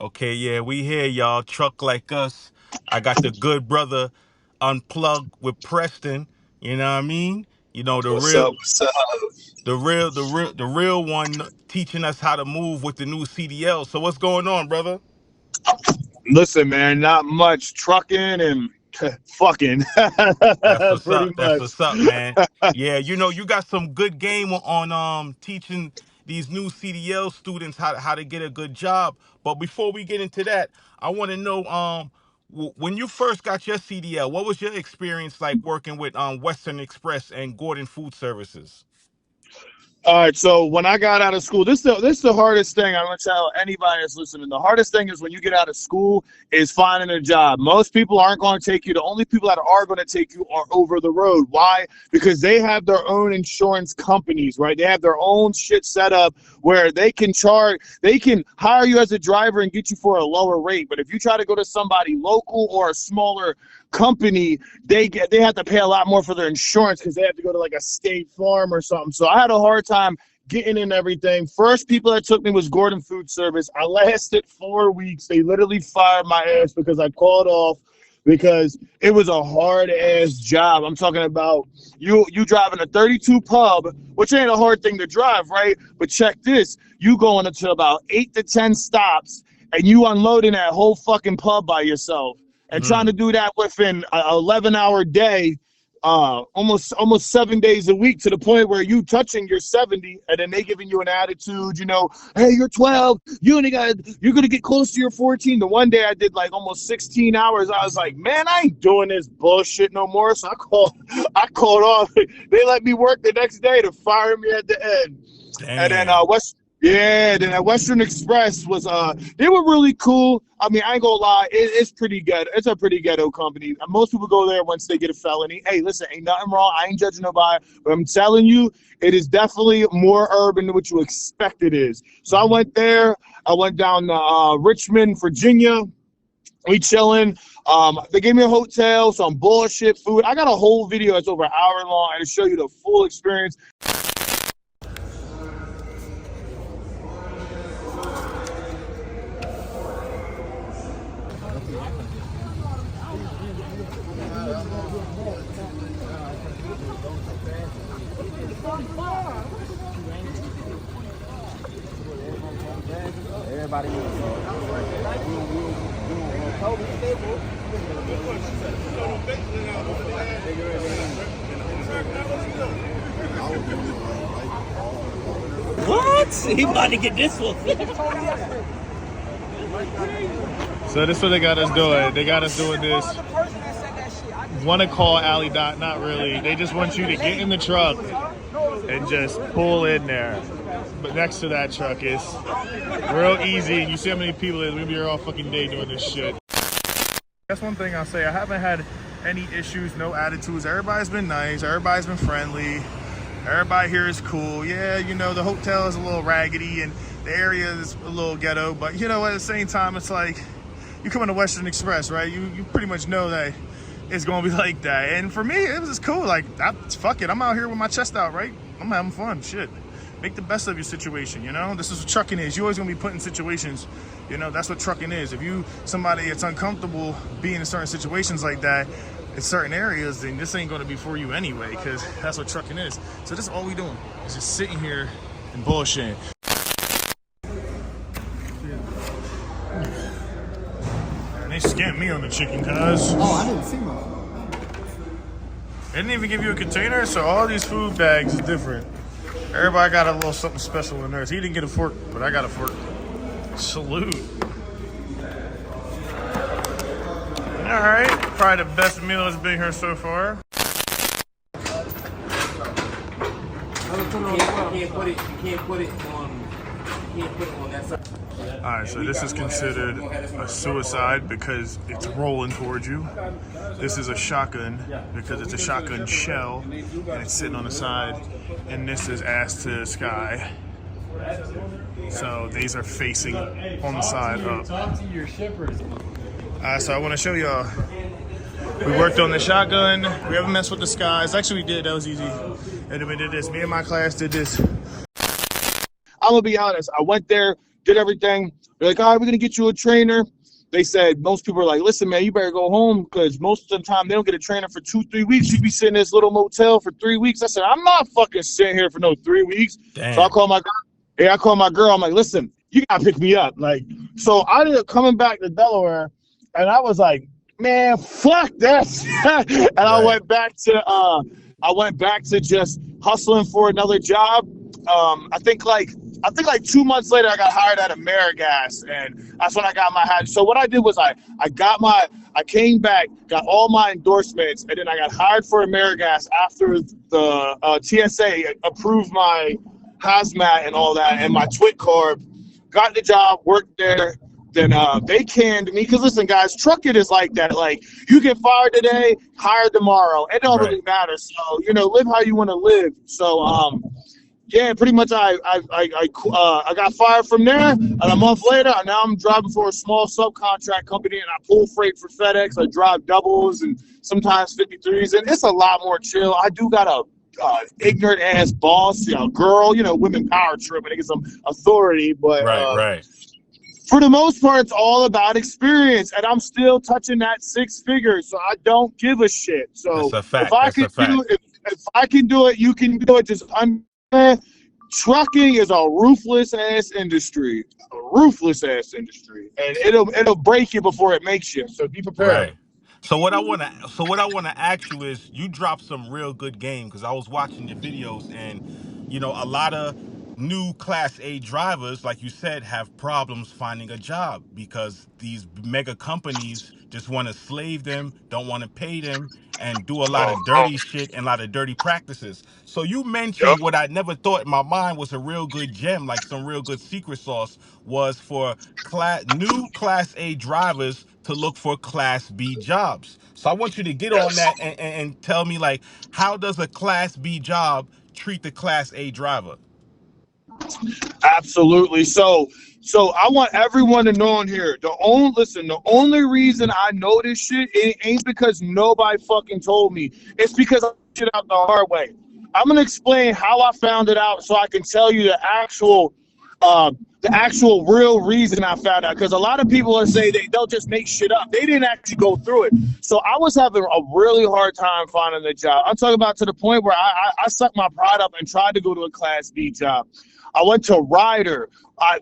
Okay, yeah, we here, y'all. Truck like us. I got the good brother Unplug with Preston. You know what I mean? You know the What's up? real, What's up? the real one teaching us how to move with the new CDL. So what's going on, brother? Listen, man, not much trucking and fucking. That's what's Pretty up. That's much. what's up, man. Yeah, you got some good game on teaching these new CDL students how to get a good job. But before we get into that, I want to know when you first got your CDL, what was your experience like working with Western Express and Gordon Food Services? All right, so when I got out of school, this is the hardest thing. I'm gonna tell anybody that's listening. The hardest thing is when you get out of school is finding a job. Most people aren't going to take you. The only people that are going to take you are over the road. Why? Because they have their own insurance companies, right? They have their own shit set up where they can hire you as a driver and get you for a lower rate. But if you try to go to somebody local or a smaller company, they have to pay a lot more for their insurance because they have to go to like a State Farm or something. So I had a hard time getting in everything. First people that took me was Gordon Food Service. I lasted 4 weeks. They literally fired my ass because I called off because it was a hard ass job. I'm talking about you driving a 32 pub, which ain't a hard thing to drive, right? But check this, you going into about 8 to 10 stops and you unloading that whole fucking pub by yourself. And trying to do that within an 11-hour day, almost 7 days a week, to the point where you touching your 70 and then they giving you an attitude, hey, you're 12, you're gonna get close to your 14. The one day I did like almost 16 hours. I was like, man, I ain't doing this bullshit no more. So I called off. They let me work the next day to fire me at the end. And then Damn. then at Western Express was they were really cool. I mean, I ain't gonna lie, it's pretty good. It's a pretty ghetto company. Most people go there once they get a felony. Hey, listen, ain't nothing wrong. I ain't judging nobody, but I'm telling you, it is definitely more urban than what you expect it is. So I went there. I went down to Richmond, Virginia. We chilling. They gave me a hotel, some bullshit food. I got a whole video that's over an hour long and to show you the full experience. Everybody what? He about to get this one. So this is what they got us doing. They got us doing this. Want to call Alley Dot? Not really. They just want you to get in the truck and just pull in there. But next to that truck is real easy. And you see how many people is. We'll be here all fucking day doing this shit. That's one thing I'll say. I haven't had any issues, no attitudes. Everybody's been nice. Everybody's been friendly. Everybody here is cool. Yeah, the hotel is a little raggedy and the area is a little ghetto. But, at the same time, it's like you come on the Western Express, right? You pretty much know that it's going to be like that. And for me, it was just cool. Like, fuck it. I'm out here with my chest out, right? I'm having fun. Shit. Make the best of your situation, This is what trucking is. You're always going to be put in situations, that's what trucking is. If you somebody that's uncomfortable being in certain situations like that in certain areas, then this ain't going to be for you anyway, because that's what trucking is. So this is all we doing, is just sitting here and bullshitting. And they scammed me on the chicken, cuz. Oh, I didn't see much. They didn't even give you a container, so all these food bags is different. Everybody got a little something special in theirs. He didn't get a fork, but I got a fork. Salute. All right, probably the best meal that's been here so far. You can't put it on that side. All right, so this is considered a suicide because it's rolling towards you. This is a shotgun because it's a shotgun shell and it's sitting on the side. And this is ass to the sky. So these are facing on the side up. Talk to your shippers. So I want to show y'all We worked on the shotgun. We haven't messed with the skies. Actually, we did. That was easy. And then we did this. Me and my class did this. I'm gonna be honest. I went there, did everything. They're like, all right, we're gonna get you a trainer. They said most people are like, listen, man, you better go home because most of the time they don't get a trainer for 2-3 weeks. You'd be sitting in this little motel for 3 weeks. I said, I'm not fucking sitting here for no 3 weeks. Damn. So I called my girl. Yeah, I called my girl. I'm like, listen, you gotta pick me up. Like, so I ended up coming back to Delaware, and I was like, man, fuck that. And Right. I went back to just hustling for another job. I think like 2 months later, I got hired at AmeriGas, and that's when I got my hat. So what I did was I came back, got all my endorsements, and then I got hired for AmeriGas after the TSA approved my hazmat and all that, and my twit card. Got the job, worked there. Then they canned me because listen, guys, trucking is like that. Like you get fired today, hired tomorrow. It don't really matter. So live how you want to live. So yeah, pretty much I got fired from there, and a month later, now I'm driving for a small subcontract company, and I pull freight for FedEx. I drive doubles and sometimes 53s, and it's a lot more chill. I do got a ignorant ass boss, girl, women power trip, and they get some authority, but Right. for the most part, it's all about experience, and I'm still touching that 6 figures, so I don't give a shit. So That's a fact. if I can do it, you can do it. Just trucking is a ruthless ass industry, and it'll break you before it makes you. So be prepared. Right. So what I want to ask you is, you dropped some real good game because I was watching your videos, and a lot of new Class A drivers, like you said, have problems finding a job because these mega companies just want to slave them, don't want to pay them, and do a lot of dirty shit and a lot of dirty practices. So you mentioned what I never thought in my mind was a real good gem, like some real good secret sauce, was for new Class A drivers to look for Class B jobs. So I want you to get on that and tell me, like, how does a Class B job treat the Class A driver? Absolutely. So I want everyone to know on here. The only reason I know this shit, it ain't because nobody fucking told me. It's because I found it out the hard way. I'm gonna explain how I found it out so I can tell you the actual real reason I found out. Because a lot of people are saying they'll just make shit up. They didn't actually go through it. So I was having a really hard time finding a job. I'm talking about to the point where I sucked my pride up and tried to go to a Class B job. I went to Ryder.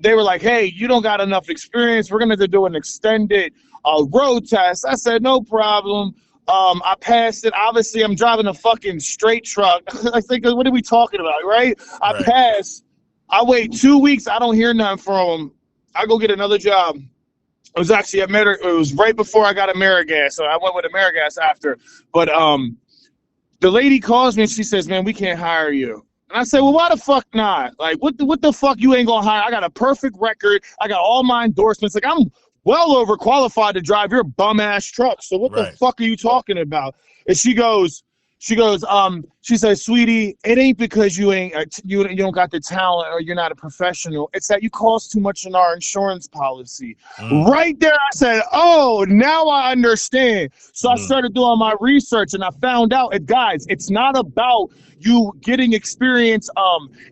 They were like, hey, you don't got enough experience. We're going to do an extended road test. I said, no problem. I passed it. Obviously, I'm driving a fucking straight truck. I think, what are we talking about, right? I passed. I wait 2 weeks. I don't hear nothing from them. I go get another job. It was actually it was right before I got AmeriGas, so I went with AmeriGas after. But the lady calls me and she says, man, we can't hire you. And I said, well, why the fuck not? Like, what the fuck you ain't gonna hire? I got a perfect record. I got all my endorsements. Like, I'm well overqualified to drive your bum ass truck. So what the fuck are you talking about? And she says, sweetie, it ain't because you don't got the talent or you're not a professional. It's that you cost too much in our insurance policy. Right there, I said, oh, now I understand. So I started doing my research and I found out, guys, it's not about you getting experience.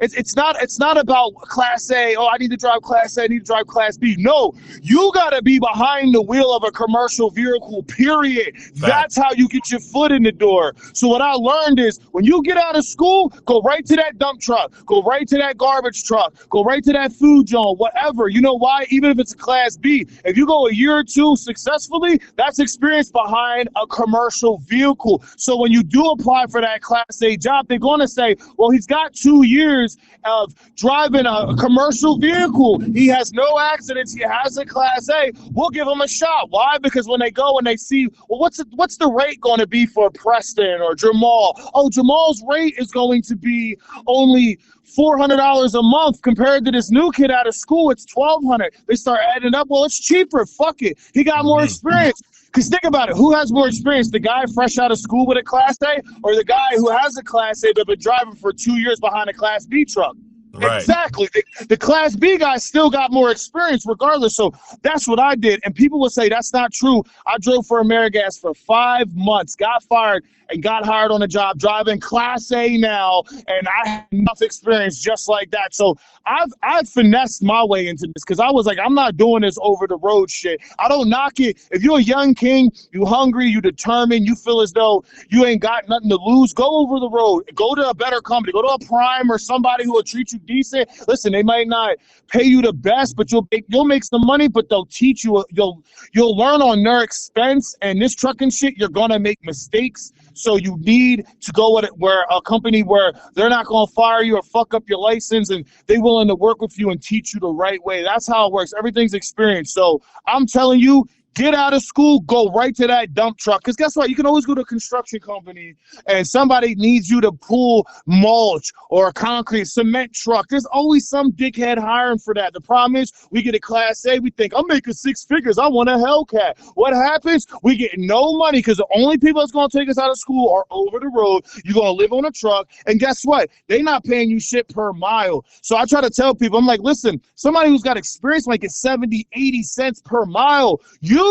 It's not about Class A. Oh, I need to drive Class A. I need to drive Class B. No, you gotta be behind the wheel of a commercial vehicle, period. That's how you get your foot in the door. So what I learned is, when you get out of school, go right to that dump truck, go right to that garbage truck, go right to that food joint, whatever. You know why? Even if it's a Class B, if you go a year or two successfully, that's experience behind a commercial vehicle. So when you do apply for that Class A job, they're going to say, well, he's got 2 years of driving a commercial vehicle. He has no accidents. He has a Class A. We'll give him a shot. Why? Because when they go and they see, well, what's the rate going to be for Preston or Jamal? Oh, Jamal's rate is going to be only $400 a month compared to this new kid out of school. It's $1,200. They start adding up. Well, it's cheaper. Fuck it. He got more experience. Because think about it. Who has more experience? The guy fresh out of school with a Class A, or the guy who has a Class A but been driving for 2 years behind a Class B truck? Right. Exactly. The Class B guy still got more experience regardless. So that's what I did. And people would say that's not true. I drove for AmeriGas for 5 months, got fired, and got hired on a job driving Class A now. And I have enough experience just like that. So I've finessed my way into this because I was like, I'm not doing this over the road shit. I don't knock it. If you're a young king, you hungry, you determined, you feel as though you ain't got nothing to lose, go over the road. Go to a better company. Go to a Prime or somebody who will treat you decent. Listen, they might not pay you the best, but you'll make some money, but they'll teach you. You'll learn on their expense. And this trucking shit, you're gonna make mistakes. So you need to go with it where a company where they're not gonna fire you or fuck up your license, and they're willing to work with you and teach you the right way. That's how it works. Everything's experience. So I'm telling you, get out of school, go right to that dump truck. Because guess what? You can always go to a construction company and somebody needs you to pull mulch or a concrete cement truck. There's always some dickhead hiring for that. The problem is we get a Class A. We think, I'm making 6 figures. I want a Hellcat. What happens? We get no money because the only people that's going to take us out of school are over the road. You're going to live on a truck. And guess what? They're not paying you shit per mile. So I try to tell people, I'm like, listen, somebody who's got experience might get 70, 80 cents per mile. You're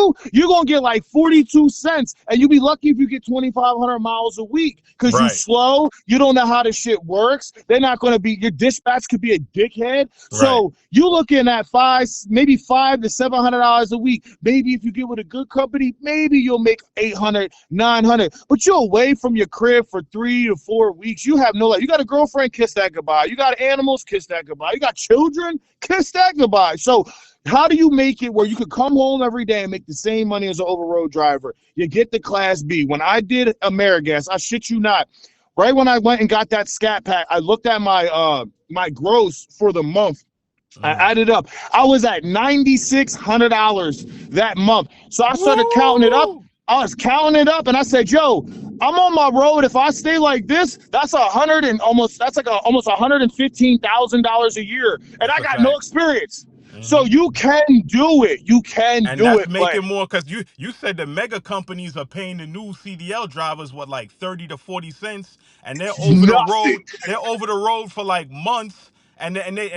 going to get like 42 cents, and you'll be lucky if you get 2,500 miles a week because you're slow. You don't know how this shit works. They're not going to be, your dispatch could be a dickhead. So you're looking at maybe $500 to $700 a week. Maybe if you get with a good company, maybe you'll make 800, 900, but you're away from your crib for 3 to 4 weeks. You have no life. You got a girlfriend, kiss that goodbye. You got animals, kiss that goodbye. You got children, kiss that goodbye. So how do you make it where you could come home every day and make the same money as an over-road driver? You get the Class B. When I did AmeriGas, I shit you not, right when I went and got that Scat Pack, I looked at my my gross for the month. I added up. I was at $9,600 that month. So I started counting it up. I was counting it up, and I said, "Yo, I'm on my road. If I stay like this, that's almost $115,000 a year, and I got no experience." So you can do it. You can and do that's it. making more because you said the mega companies are paying the new CDL drivers what, like 30 to 40 cents, and they're over the road. They're over the road for like months. And I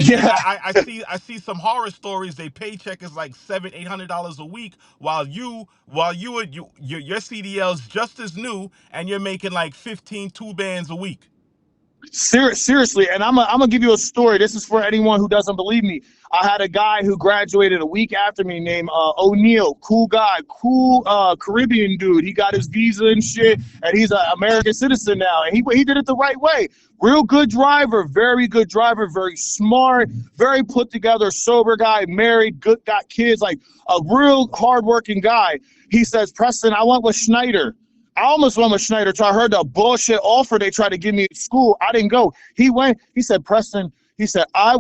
see some horror stories. Their paycheck is like $700-800 a week, while your CDL's just as new, and you're making like 15 two bands a week. Seriously, and I'm gonna give you a story. This is for anyone who doesn't believe me. I had a guy who graduated a week after me named O'Neal. Cool guy, cool Caribbean dude. He got his visa and shit, and he's an American citizen now. And he did it the right way. Real good driver, very good driver, very smart, very put together, sober guy, married, good, got kids, like a real hardworking guy. He says, Preston, I went with Schneider. I almost went with Schneider until I heard the bullshit offer they tried to give me at school. I didn't go. He went. He said, Preston, he said, I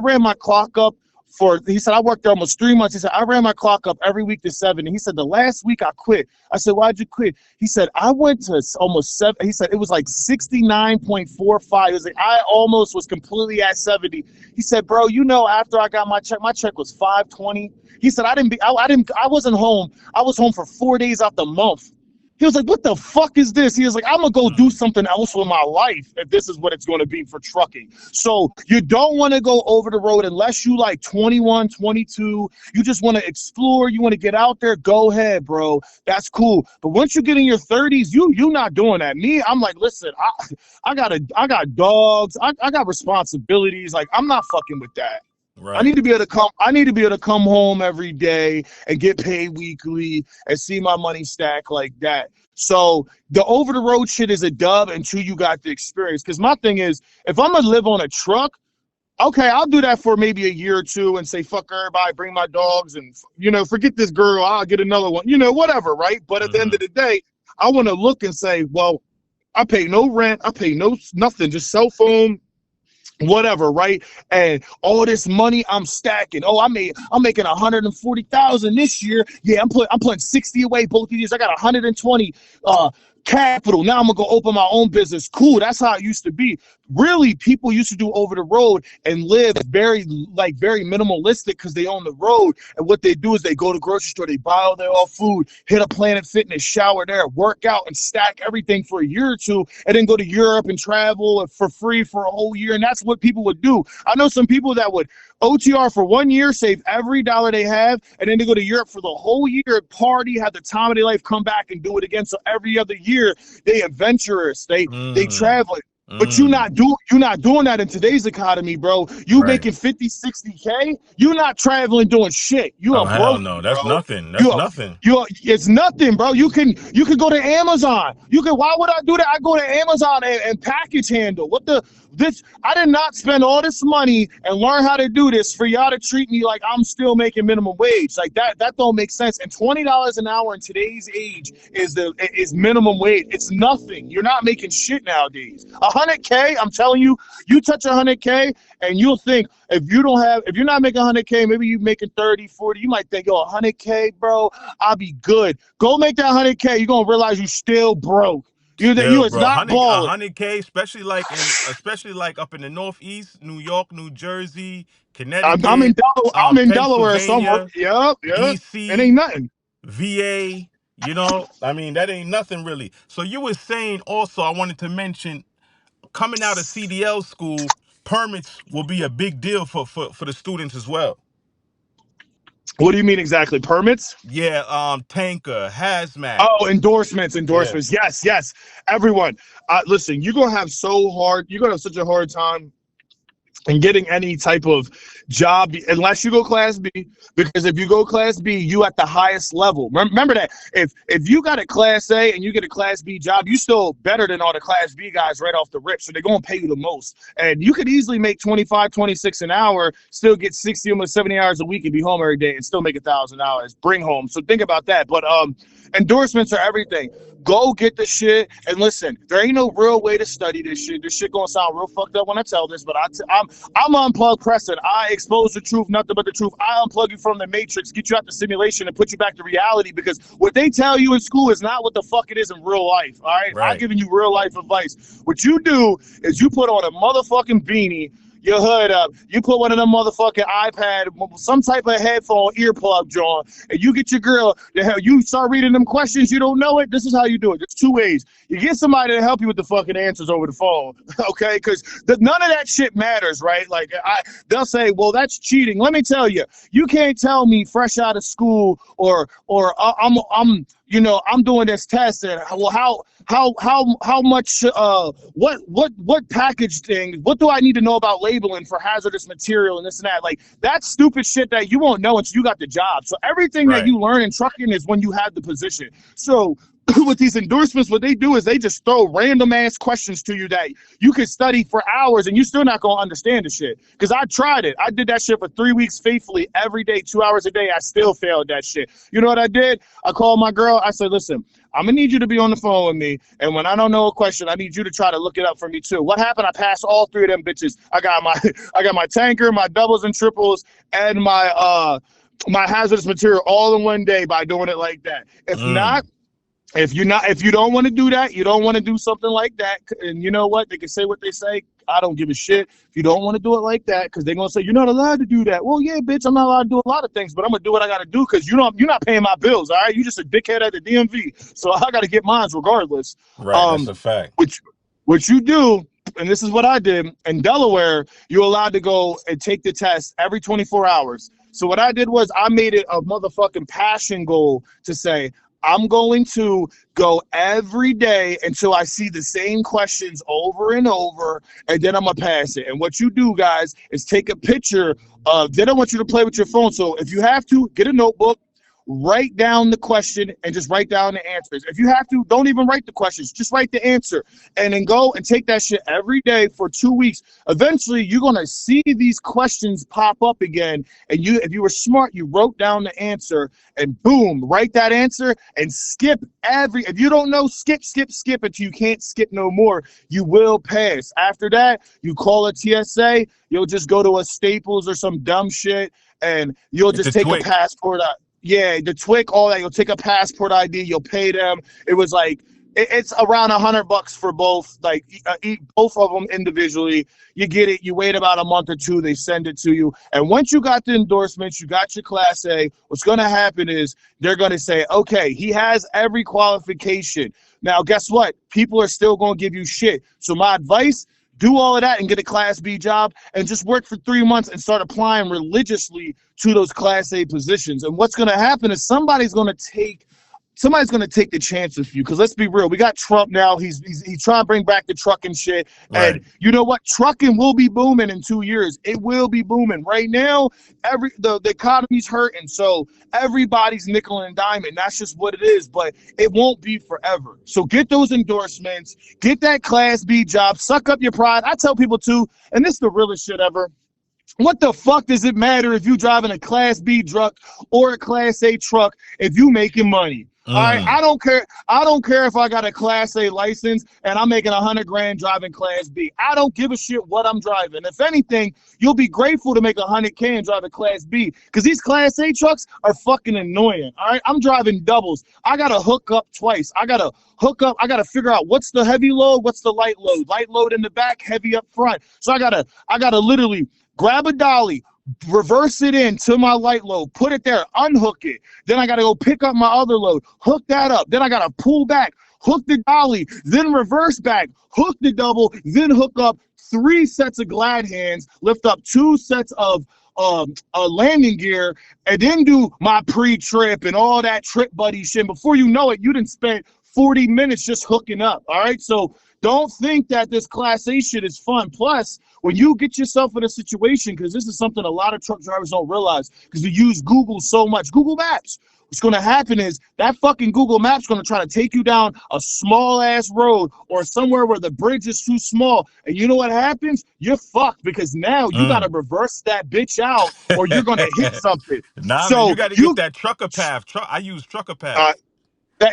ran my clock up I worked there almost 3 months. He said, I ran my clock up every week to 70. He said, the last week I quit. I said, why'd you quit? He said, I went to almost 7. He said, it was like 69.45. He was like, I almost was completely at 70. He said, bro, after I got my check was $520. He said, I wasn't home. I was home for 4 days out the month. He was like, what the fuck is this? He was like, I'm going to go do something else with my life if this is what it's going to be for trucking. So you don't want to go over the road unless you like 21, 22. You just want to explore. You want to get out there. Go ahead, bro. That's cool. But once you get in your 30s, you not doing that. Me, I'm like, listen, I got dogs. I got responsibilities. Like, I'm not fucking with that. Right. I need to be able to come home every day and get paid weekly and see my money stack like that. So the over the road shit is a dub until you got the experience. Because my thing is, if I'm gonna live on a truck, okay, I'll do that for maybe a year or two and say fuck everybody, bring my dogs, and forget this girl, I'll get another one, whatever, right? But at the end of the day, I want to look and say, well, I pay no rent, I pay nothing, just cell phone, whatever, right? And all this money I'm stacking. Oh, I'm making 140,000 this year. Yeah, I'm putting 60 away both of these. I got 120 capital. Now I'm gonna go open my own business. Cool. That's how it used to be. Really, people used to do over the road and live very minimalistic because they own the road. And what they do is they go to the grocery store, they buy all their food, hit a Planet Fitness, shower there, work out, and stack everything for a year or two, and then go to Europe and travel for free for a whole year. And that's what people would do. I know some people that would OTR for 1 year, save every dollar they have, and then they go to Europe for the whole year, party, have the time of their life, come back and do it again. So every other year, they adventurous, they traveling. But you're not doing that in today's economy, bro. You making 50, 60K, you're not traveling doing shit. You are hell broke, no. That's bro. nothing. That's nothing. It's nothing, bro. You can go to Amazon. Why would I do that? I go to Amazon and package handle. I did not spend all this money and learn how to do this for y'all to treat me like I'm still making minimum wage. Like that don't make sense. And $20 an hour in today's age is minimum wage. It's nothing. You're not making shit nowadays. 100K, I'm telling you, you touch 100K and you'll think if you're not making 100K, maybe you're making 30, 40, you might think, yo, 100K, bro, I'll be good. Go make that 100K. You're going to realize you're still broke. You is not balling. 100K, especially like up in the Northeast, New York, New Jersey, Connecticut. I'm in Delaware somewhere. Yep. DC, it ain't nothing. VA. I mean, that ain't nothing really. So you were saying also, I wanted to mention, coming out of CDL school, permits will be a big deal for the students as well. What do you mean exactly? Permits? Yeah, tanker, hazmat. Oh, endorsements. Yeah. Yes. Everyone, listen, you're gonna have such a hard time in getting any type of job unless you go Class B, because if you go Class B, you at the highest level. Remember that if you got a Class A and you get a Class B job, you still better than all the Class B guys right off the rip, so they're gonna pay you the most. And you could easily make 25, 26 an hour, still get 60, almost 70 hours a week and be home every day and still make $1,000 bring home. So think about that. But endorsements are everything. Go get the shit, and listen, there ain't no real way to study this shit. This shit gonna sound real fucked up when I tell this, but I'm Unplug Preston. I expose the truth, nothing but the truth. I unplug you from the matrix, get you out the simulation, and put you back to reality, because what they tell you in school is not what the fuck it is in real life, all right? I'm giving you real life advice. What you do is you put on a motherfucking beanie, your hood up, you put one of them motherfucking iPad, some type of headphone earplug, John, and you get your girl to help you start reading them questions. You don't know it. This is how you do it. There's two ways. You get somebody to help you with the fucking answers over the phone, okay? Because none of that shit matters, right? Like they'll say, well, that's cheating. Let me tell you, you can't tell me fresh out of school or I'm doing this test, and well, how much what package thing, what do I need to know about labeling for hazardous material and this and that? Like, that's stupid shit that you won't know until you got the job. So everything that you learn in trucking is when you have the position. So with these endorsements, what they do is they just throw random ass questions to you that you could study for hours and you're still not gonna understand the shit. Because I tried it. I did that shit for 3 weeks faithfully every day, 2 hours a day. I still failed that shit. You know what I did? I called my girl. I said, listen, I'm gonna need you to be on the phone with me, and when I don't know a question, I need you to try to look it up for me too. What happened? I passed all three of them bitches. I got my tanker, my doubles and triples, and my hazardous material all in one day by doing it like that. If not, if you don't want to do that, you don't want to do something like that, and you know what? They can say what they say. I don't give a shit. If you don't want to do it like that, because they're gonna say you're not allowed to do that. Well, yeah, bitch, I'm not allowed to do a lot of things, but I'm gonna do what I gotta do, because you're not paying my bills, all right? You just a dickhead at the DMV, so I gotta get mine regardless. Right, that's a fact. What you do, and this is what I did in Delaware, you're allowed to go and take the test every 24 hours. So what I did was I made it a motherfucking passion goal to say, I'm going to go every day until I see the same questions over and over, and then I'm gonna pass it. And what you do, guys, is take a picture of, they don't want you to play with your phone. So if you have to, get a notebook, write down the question and just write down the answers. If you have to, don't even write the questions, just write the answer, and then go and take that shit every day for 2 weeks. Eventually you're gonna see these questions pop up again, and if you were smart, you wrote down the answer, and boom, write that answer and skip if you don't know, skip until you can't skip no more. You will pass. After that, you call a TSA, you'll just go to a Staples or some dumb shit, and you'll just take a passport out. Yeah, the TWIC, all that. You'll take a passport ID, you'll pay them. It was it's around $100 for both. Like eat both of them individually. You get it. You wait about a month or two. They send it to you. And once you got the endorsements, you got your Class A. What's going to happen is they're going to say, okay, he has every qualification. Now, guess what? People are still going to give you shit. So my advice, do all of that and get a Class B job and just work for 3 months and start applying religiously to those Class A positions. And what's going to happen is somebody's going to take the chance with you. Because let's be real, we got Trump now. He's trying to bring back the trucking shit. Right. And you know what? Trucking will be booming in 2 years. It will be booming. Right now, the economy's hurting, so everybody's nickel and diming. That's just what it is. But it won't be forever. So get those endorsements. Get that Class B job. Suck up your pride. I tell people too, and this is the realest shit ever. What the fuck does it matter if you driving a Class B truck or a Class A truck if you making money? All right, I don't care. I don't care if I got a Class A license and I'm making $100,000 driving Class B. I don't give a shit what I'm driving. If anything, you'll be grateful to make $100K and drive a Class B because these Class A trucks are fucking annoying. All right, I'm driving doubles. I gotta hook up twice. I gotta figure out what's the heavy load, what's the light load. Light load in the back, heavy up front. So I gotta literally grab a dolly, reverse it into my light load, put it there, unhook it. Then I got to go pick up my other load, hook that up. Then I got to pull back, hook the dolly, then reverse back, hook the double, then hook up 3 sets of glad hands, lift up 2 sets of landing gear, and then do my pre-trip and all that trip buddy shit. Before you know it, you done spent 40 minutes just hooking up. All right, so don't think that this Class A shit is fun. Plus, when you get yourself in a situation, because this is something a lot of truck drivers don't realize, because we use Google so much, Google Maps. What's going to happen is that fucking Google Maps going to try to take you down a small ass road or somewhere where the bridge is too small. And you know what happens? You're fucked because now you got to reverse that bitch out or you're going to hit something. Nah, so man, you got to get that trucker path. I use trucker path.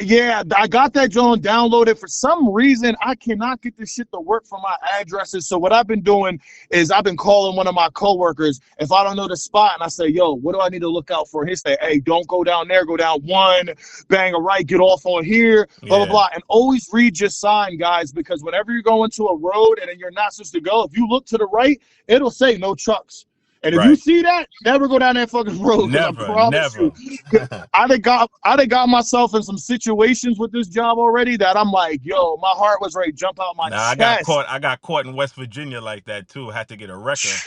Yeah, I got that John downloaded. For some reason, I cannot get this shit to work for my addresses. So what I've been doing is I've been calling one of my coworkers. If I don't know the spot and I say, yo, what do I need to look out for? He say, hey, don't go down there. Go down 1, bang a right, get off on here, blah, blah, blah. And always read your sign, guys, because whenever you go into a road and you're not supposed to go, if you look to the right, it'll say no trucks. And if you see that, never go down that fucking road. Never, I promise you. I got myself in some situations with this job already that I'm like, yo, my heart was ready to jump out my chest. I got caught in West Virginia like that too. Had to get a record.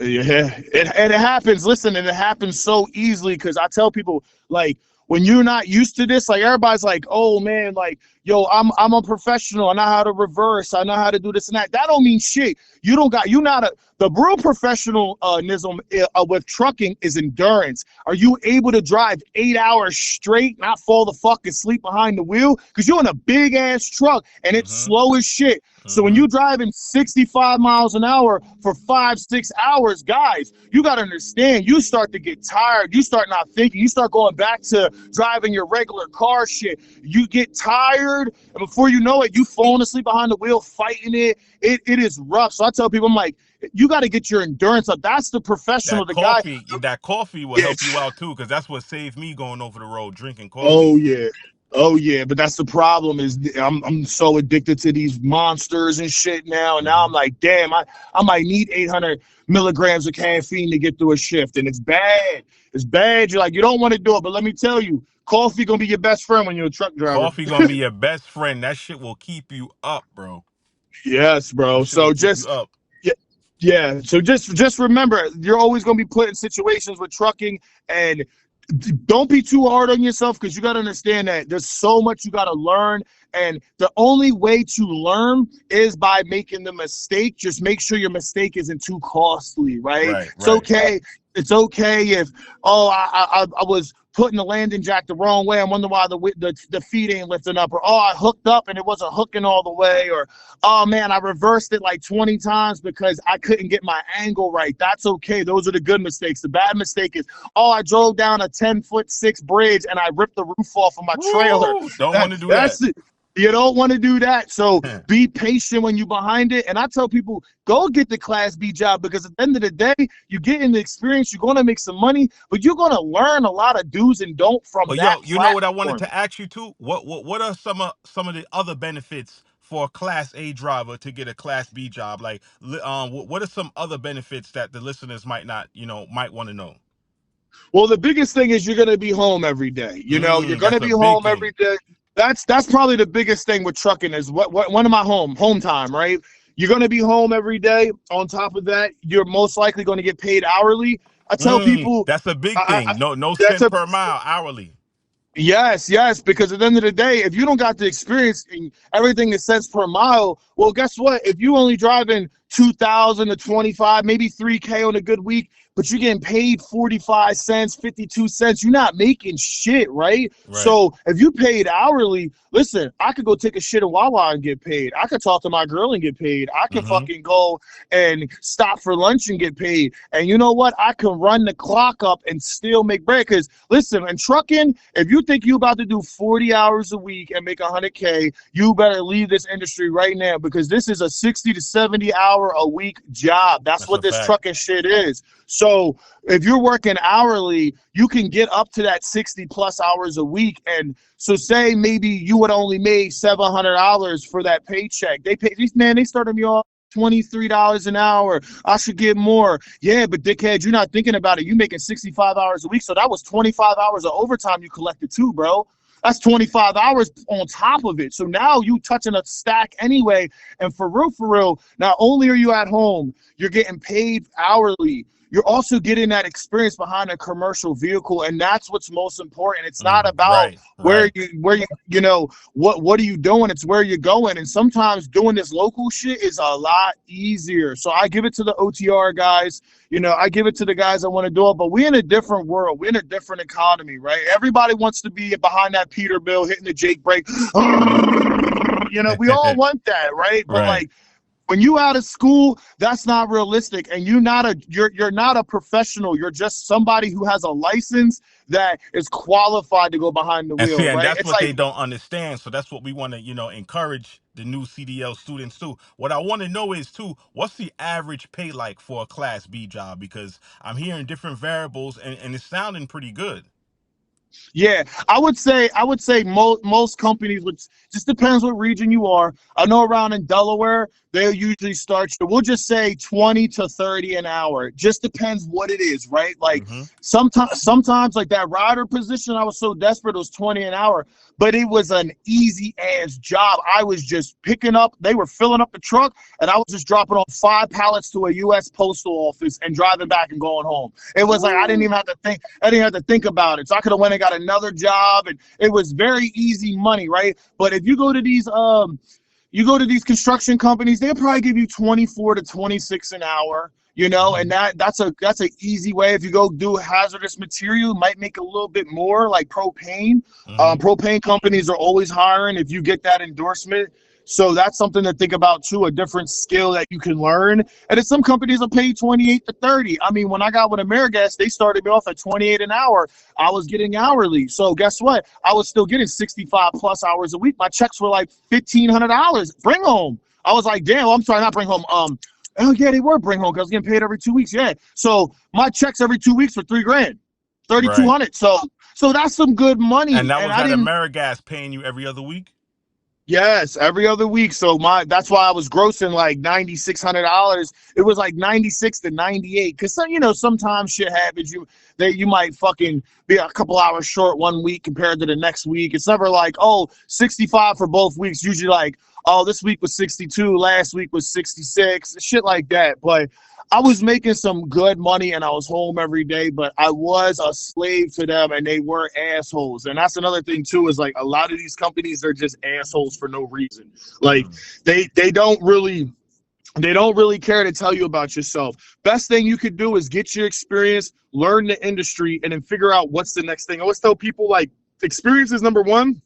Yeah, it happens. Listen, and it happens so easily because I tell people, like, when you're not used to this, like everybody's like, oh man, like, yo, I'm a professional. I know how to reverse. I know how to do this and that. That don't mean shit. The real professionalism with trucking is endurance. Are you able to drive 8 hours straight, not fall the fuck asleep behind the wheel? Because you're in a big ass truck and it's slow as shit. So when you're driving 65 miles an hour for 5-6 hours, guys, you got to understand, you start to get tired. You start not thinking. You start going back to driving your regular car shit. You get tired, and before you know it, you falling asleep behind the wheel, fighting it. It is rough. So I tell people, I'm like, you got to get your endurance up. That's the professional, That coffee will help you out too, because that's what saved me going over the road, drinking coffee. Oh yeah, but that's the problem is I'm so addicted to these monsters and shit now. And now I'm like, damn, I might need 800 milligrams of caffeine to get through a shift. And it's bad. It's bad. You're like, you don't want to do it. But let me tell you, coffee going to be your best friend when you're a truck driver. Coffee going to be your best friend. That shit will keep you up, bro. Yes, bro. So just so just remember, you're always going to be put in situations with trucking, and don't be too hard on yourself, because you got to understand that there's so much you got to learn, and the only way to learn is by making the mistake. Just make sure your mistake isn't too costly, right? It's okay if I was putting the landing jack the wrong way. I'm wondering why the feet ain't lifting up, or I hooked up and it wasn't hooking all the way, or oh man, I reversed it like 20 times because I couldn't get my angle right. That's okay. Those are the good mistakes. The bad mistake is, I drove down a 10'6" bridge and I ripped the roof off of my trailer. Don't want to do that. You don't want to do that. So be patient when you're behind it. And I tell people, go get the Class B job, because at the end of the day, you're getting the experience, you're going to make some money, but you're going to learn a lot of do's and don't from But that yo, you know what I wanted platform. to ask you too? What are some of the other benefits for a Class A driver to get a Class B job? Like, what are some other benefits that the listeners might not, might want to know? Well, the biggest thing is you're going to be home every day. You're going That's to a be big home thing. every day. That's probably the biggest thing with trucking is what one of my home time, right? You're going to be home every day. On top of that, you're most likely going to get paid hourly. I tell people, That's a big I thing. No that's cent a per mile hourly. yes, because at the end of the day, if you don't got the experience and everything is cents per mile, well, guess what? If you only driving 2,000 to 25, maybe 3K on a good week, but you're getting paid 45 cents, 52 cents, you're not making shit, right? Right. So if you paid hourly, listen, I could go take a shit at Wawa and get paid. I could talk to my girl and get paid. I can Mm-hmm. fucking go and stop for lunch and get paid. And you know what? I can run the clock up and still make bread. Because listen, in trucking, if you think you about to do 40 hours a week and make 100K, you better leave this industry right now, because this is a 60 to 70 hour a week job. That's That's a what this fact. trucking shit is. So if you're working hourly, you can get up to that 60 plus hours a week. And so say maybe you would only make $700 for that paycheck. They started me off $23 an hour. I should get more. Yeah, but dickhead, you're not thinking about it. You making 65 hours a week. So that was 25 hours of overtime you collected too, bro. That's 25 hours on top of it. So now you touching a stack anyway. And for real, not only are you at home, you're getting paid hourly. You're also getting that experience behind a commercial vehicle, and that's what's most important. It's not about Right. where Right. what are you doing? It's where you're going. And sometimes doing this local shit is a lot easier. So I give it to the OTR guys. I give it to the guys that want to do it. But we're in a different world. We're in a different economy, right? Everybody wants to be behind that Peterbilt, hitting the Jake brake. We all want that, right? But Right. like, when you out of school, that's not realistic, and you're not a professional. You're just somebody who has a license that is qualified to go behind the And see, wheel, and right? that's It's what like, they don't understand. So that's what we want to, encourage the new CDL students too. What I want to know is too, what's the average pay like for a Class B job? Because I'm hearing different variables, and it's sounding pretty good. yeah, I would say most companies, which just depends what region you are. I know around in Delaware, they'll usually start you, we'll just say 20 to 30 an hour. It just depends what it is, right? Like Mm-hmm. sometimes like that rider position, I was so desperate, it was 20 an hour, but it was an easy ass job. I was just picking up, they were filling up the truck, and I was just dropping off 5 pallets to a US postal office and driving back and going home. It was like I didn't even have to think. I didn't have to think about it. So I could have went and got another job, and it was very easy money, right? But if you go to these construction companies, they'll probably give you 24 to 26 an hour. And that's a easy way. If you go do hazardous material, might make a little bit more, like propane. Mm-hmm. Propane companies are always hiring if you get that endorsement. So that's something to think about too, a different skill that you can learn. And then some companies will pay 28 to 30. I mean, when I got with AmeriGas, they started me off at 28 an hour. I was getting hourly. So guess what? I was still getting 65 plus hours a week. My checks were like $1,500. Bring home. I was like, damn, I'm sorry, not bring home. Oh yeah, they were bring home because I was getting paid every 2 weeks. Yeah. So my checks every 2 weeks were $3,000, Right. 3,200. So that's some good money. And that And was I at didn't. AmeriGas paying you every other week. Yes, every other week. So that's why I was grossing like $9,600. It was like 96 to 98. Cause sometimes shit happens. You might fucking be a couple hours short one week compared to the next week. It's never like, 65 for both weeks. Usually like, this week was 62, last week was 66, shit like that. But I was making some good money and I was home every day, but I was a slave to them and they were assholes. And that's another thing too, is like a lot of these companies, they're just assholes for no reason. Like they don't really care to tell you about yourself. Best thing you could do is get your experience, learn the industry, and then figure out what's the next thing. I always tell people, like, experience is number one.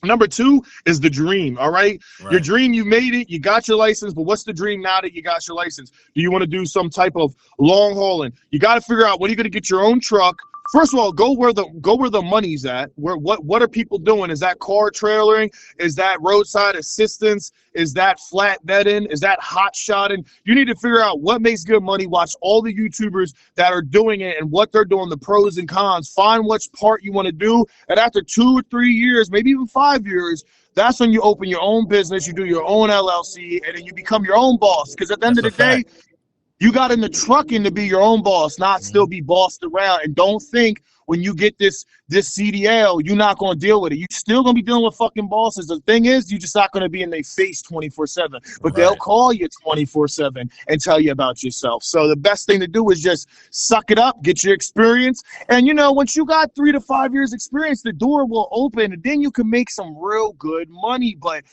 Number two is the dream, all right? Your dream, you made it, you got your license, but what's the dream now that you got your license? Do you want to do some type of long hauling? You got to figure out, when are you going to get your own truck? First of all, go where the money's at. What are people doing? Is that car trailering? Is that roadside assistance? Is that flatbedding? Is that hot shotting? You need to figure out what makes good money. Watch all the YouTubers that are doing it and what they're doing, the pros and cons. Find which part you want to do, and after 2 or 3 years, maybe even 5 years, that's when you open your own business, you do your own LLC, and then you become your own boss. Because at the end That's of a the day, fact. you got in the trucking to be your own boss, not still be bossed around. And don't think when you get this CDL, you're not going to deal with it. You're still going to be dealing with fucking bosses. The thing is, you're just not going to be in their face 24/7. But they'll Right. call you 24/7 and tell you about yourself. So the best thing to do is just suck it up, get your experience. And, once you got 3 to 5 years experience, the door will open, and then you can make some real good money. But,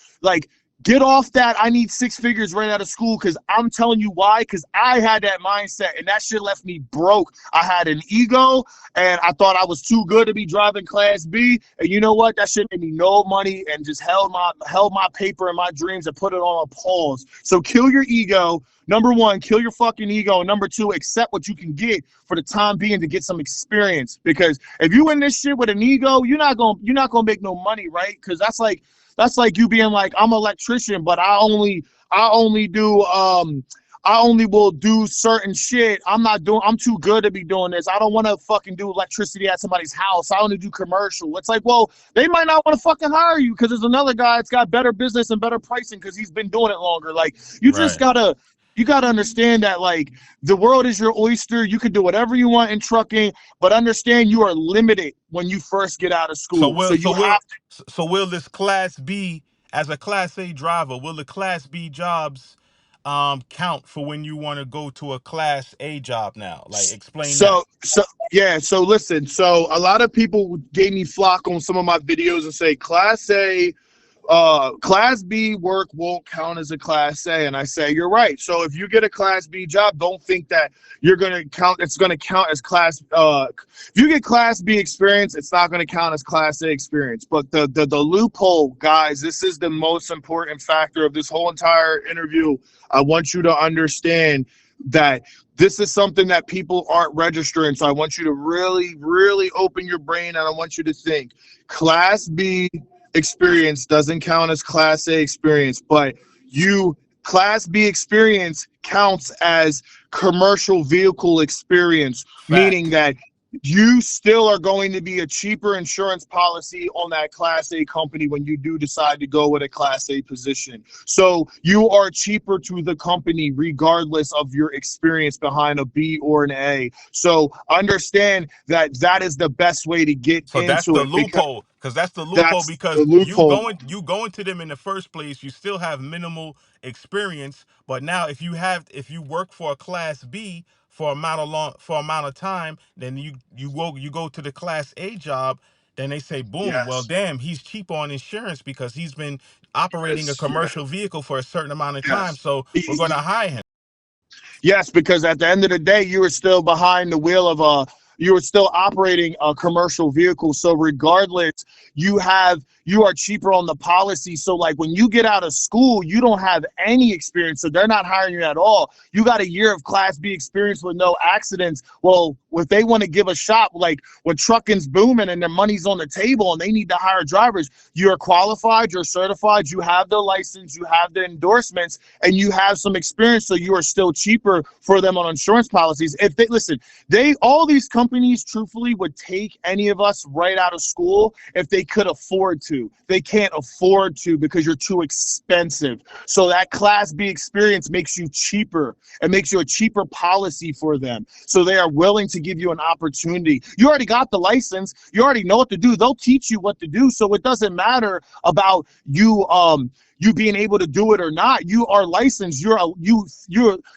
get off that I need 6 figures right out of school, because I'm telling you why, because I had that mindset, and that shit left me broke. I had an ego, and I thought I was too good to be driving Class B, and you know what? That shit made me no money and just held my paper and my dreams and put it on a pause. So kill your ego. Number one, kill your fucking ego. And number two, accept what you can get for the time being to get some experience. Because if you in this shit with an ego, you're not gonna make no money, right? Because that's like you being like, I'm an electrician, but I only will do certain shit. I'm too good to be doing this. I don't want to fucking do electricity at somebody's house. I only do commercial. It's like, well, they might not want to fucking hire you because there's another guy that's got better business and better pricing because he's been doing it longer. Like, you just Right. gotta understand that, like, the world is your oyster. You can do whatever you want in trucking, but understand you are limited when you first get out of So school. So will you so will have so will this Class B, as a Class A driver, will the Class B jobs count for when you want to go to a Class A job now? Like, explain that. So listen, so a lot of people gave me flock on some of my videos and say Class B work won't count as a Class A, and I say you're right. So if you get a Class B job, don't think that it's going to count as if you get Class B experience, it's not going to count as Class A experience. But the loophole, guys, this is the most important factor of this whole entire interview. I want you to understand that this is something that people aren't registering. So I want you to really, really open your brain, and I want you to think Class B experience doesn't count as Class A experience, but Class B experience counts as commercial vehicle experience, meaning Fact. that you still are going to be a cheaper insurance policy on that Class A company when you do decide to go with a Class A position. So you are cheaper to the company regardless of your experience behind a B or an A. So understand that that is the best way to get So that's into the it, because loophole, that's the loophole, that's the because loophole. you going to them in the first place, you still have minimal experience, but now if you work for a Class B for amount of time, then you go to the Class A job, then they say, boom, well, Yes. damn, he's cheap on insurance because he's been operating a Yes. commercial vehicle for a certain amount of time, Yes. so we're going to hire him. Yes, because at the end of the day, you were still behind the wheel of you were still operating a commercial vehicle. So regardless, you are cheaper on the policy. So like when you get out of school, you don't have any experience. So they're not hiring you at all. You got a year of Class B experience with no accidents. Well, if they want to give a shot, like when trucking's booming and their money's on the table and they need to hire drivers, you're qualified, you're certified, you have the license, you have the endorsements, and you have some experience. So you are still cheaper for them on insurance policies. If they listen, all these companies truthfully would take any of us right out of school if they could afford to. They can't afford to because you're too expensive. So that Class B experience makes you cheaper. It makes you a cheaper policy for them. So they are willing to give you an opportunity. You already got the license. You already know what to do. They'll teach you what to do. So it doesn't matter about you being able to do it or not. You are licensed. You're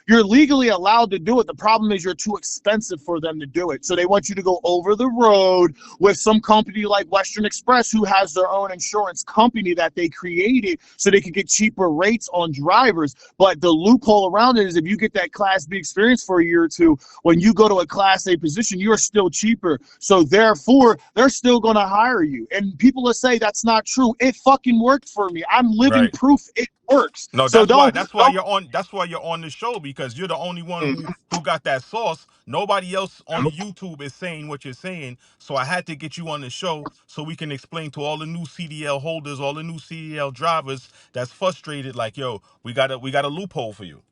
legally allowed to do it. The problem is you're too expensive for them to do it. So they want you to go over the road with some company like Western Express, who has their own insurance company that they created so they could get cheaper rates on drivers. But the loophole around it is if you get that Class B experience for a year or two, when you go to a Class A position, you're still cheaper. So therefore, they're still going to hire you. And people will say that's not true. It fucking worked for me. I'm living Right. proof it works. No, So that's why don't that's why you're on that's why you're on the show, because you're the only one who got that sauce. Nobody else on the YouTube is saying what you're saying. So I had to get you on the show so we can explain to all the new CDL holders, all the new CDL drivers that's frustrated, like, yo, we got a loophole for you.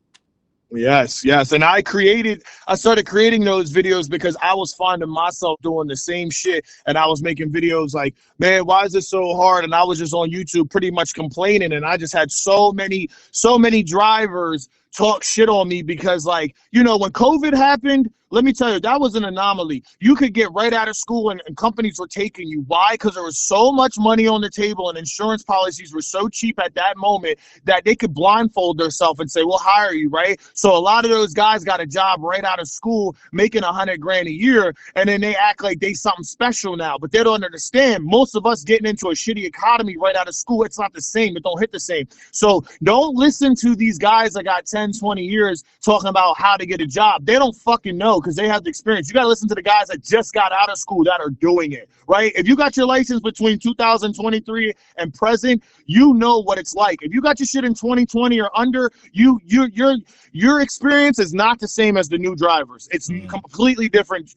Yes, yes. And I started creating those videos because I was finding myself doing the same shit. And I was making videos like, man, why is this so hard? And I was just on YouTube pretty much complaining. And I just had so many drivers talk shit on me because, like, you know, when COVID happened, let me tell you, that was an anomaly. You could get right out of school and companies were taking you. Why? Because there was so much money on the table and insurance policies were so cheap at that moment that they could blindfold themselves and say, we'll hire you, right? So a lot of those guys got a job right out of school making $100,000 a year, and then they act like they something special now, but they don't understand. Most of us getting into a shitty economy right out of school, it's not the same. It don't hit the same. So don't listen to these guys that got 10, 20 years talking about how to get a job. They don't fucking know because they have the experience. You got to listen to the guys that just got out of school that are doing it, right? If you got your license between 2023 and present, you know what it's like. If you got your shit in 2020 or under, your experience is not the same as the new drivers. It's completely different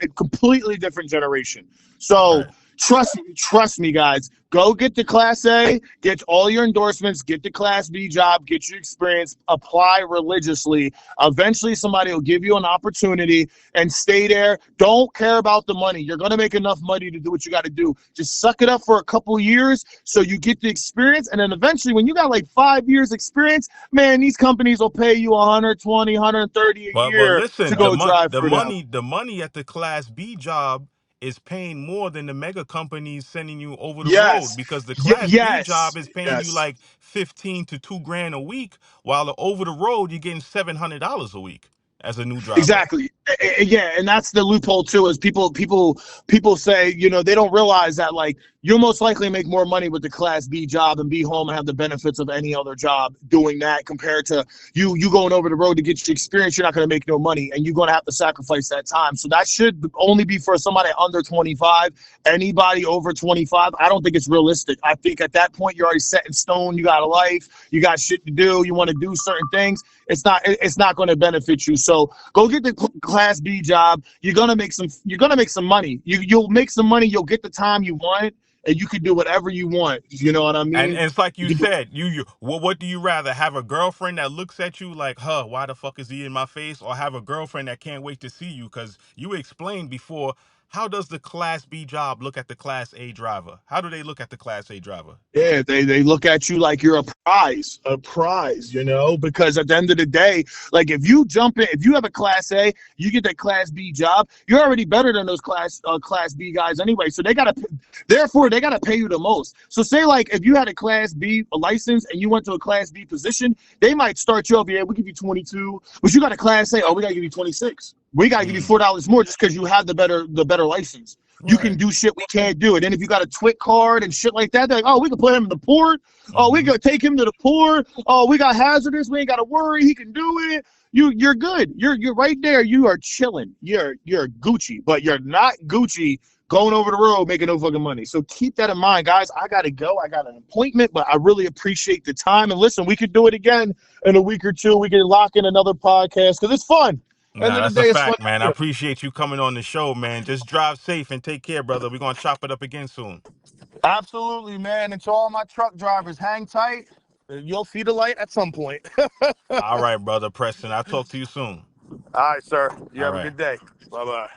generation. So Right. trust me, guys. Go get the Class A, get all your endorsements, get the Class B job, get your experience, apply religiously. Eventually, somebody will give you an opportunity and stay there. Don't care about the money. You're going to make enough money to do what you got to do. Just suck it up for a couple years so you get the experience. And then eventually, when you got like 5 years experience, man, these companies will pay you 120, 130 a But year to listen, go drive the for them. money at the Class B job is paying more than the mega companies sending you over the road, Yes. because the Class B job Yes. is paying you Yes. like 15 to 2 grand a week, while the over the road you're getting $700 a week as a new driver. Exactly. Yeah, and that's the loophole too. Is people say, you know, they don't realize that, like, you'll most likely make more money with the Class B job and be home and have the benefits of any other job doing that, compared to you going over the road to get your experience. You're not going to make no money, and you're going to have to sacrifice that time. So that should only be for somebody under 25. Anybody over 25, I don't think it's realistic. I think at that point you're already set in stone. You got a life. You got shit to do. You want to do certain things. It's not going to benefit you. So go get the Class B job. You're gonna make some money. You'll make some money. You'll get the time you want, and you can do whatever you want. You know what I And mean? it's like You you can do. said, what do you rather have, a girlfriend that looks at you like, huh, why the fuck is he in my face, or have a girlfriend that can't wait to see you? Because you explained before, how does the Class B job look at the Class A driver? How do they look at the Class A driver? Yeah, they look at you like you're a prize, you know, because at the end of the day, like, if you have a Class A, you get that Class B job, you're already better than those Class B guys anyway. So therefore they gotta pay you the most. So say, like, if you had a Class B license and you went to a Class B position, they might start you off, yeah, we give you 22, but you got a Class A, oh, we gotta give you 26. We gotta give you $4 more just because you have the better license. You can Right. do shit we can't do. And then if you got a TWIC card and shit like that, they're like, oh, we can put him in the port. Oh, we can take him to the port. Oh, we got hazardous. We ain't got to worry. He can do it. You're good. You're right there. You are chilling. You're Gucci, but you're not Gucci going over the road making no fucking money. So keep that in mind, guys. I got to go. I got an appointment, but I really appreciate the time. And listen, we could do it again in a week or two. We can lock in another podcast because it's fun. End Nah, of the that's a day, it's fun. fact, man. I appreciate you coming on the show, man. Just drive safe and take care, brother. We're gonna chop it up again soon. Absolutely, man. And to all my truck drivers, hang tight. You'll see the light at some point. All right, brother Preston. I'll talk to you soon. All right, sir. You All have a right. good day. Bye-bye.